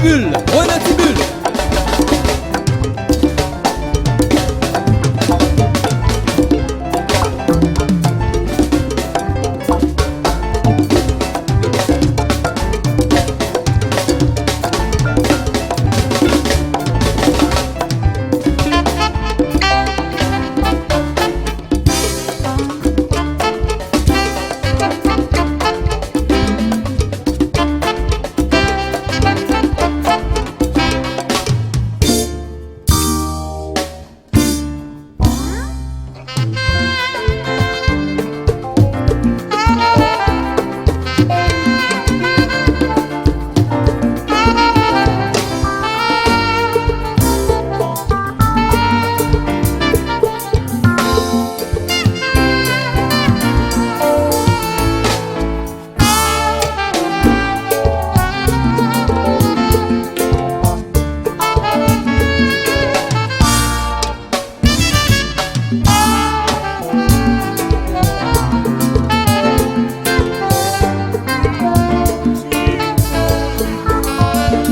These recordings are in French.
Tibule, René Tibule.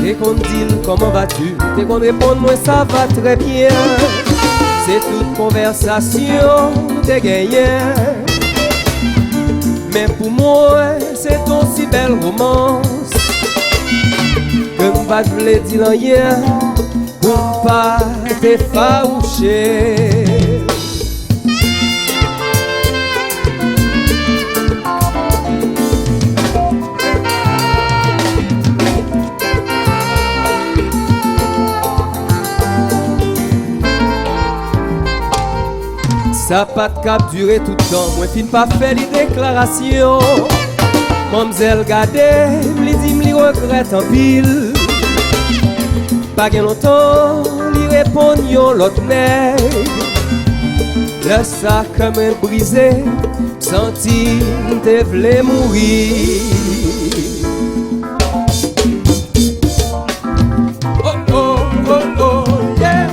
Dès qu'on dit comment vas-tu, dès qu'on répond moi ça va très bien. C'est toute conversation de gagné. Mais pour moi c'est aussi belle romance que m'pas vle dire rien pour pas te fâcher. Ça pas de cap durer tout le temps, moi fin pas fait les déclarations. Mamzelle gade, m'li dit m'li regrette en pile. Pas gain longtemps, li répond yon l'autre nègre. Le sac comme un brisé, senti te vle mourir. Oh oh oh oh yeah.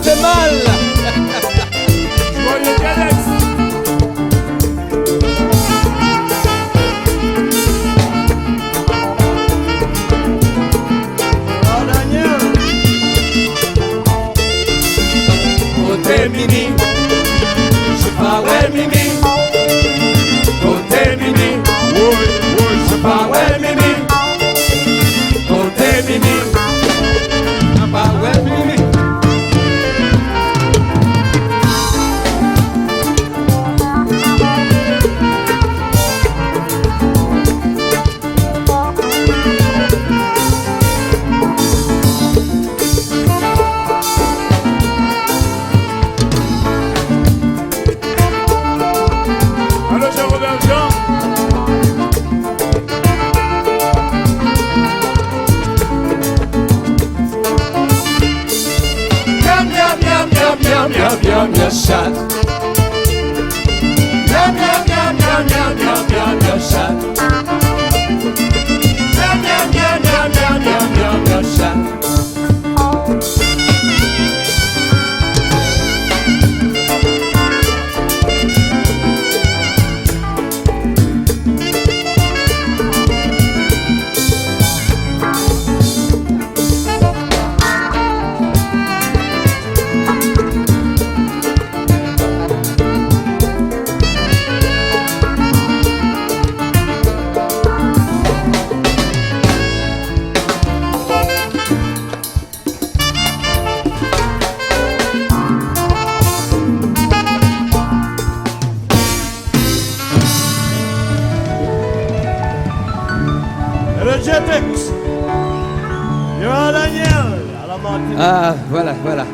ça fait mal. Joyeux Cadex. Oh Daniel. Côté Mimi, je pas ouais Mimi. Côté Mimi, je pas ouais Mimi. Côté Mimi, je pas ouais Mimi. Allô, Jean-Robert Jean. Miam miam miam miam miam miam miam miam chat. Miam miam miam miam miam miam miam miam chat. Miam miam miam miam miam miam miam miam chat. Et le Jetex. Johan Daniel. À la Martinique. Ah, voilà, voilà.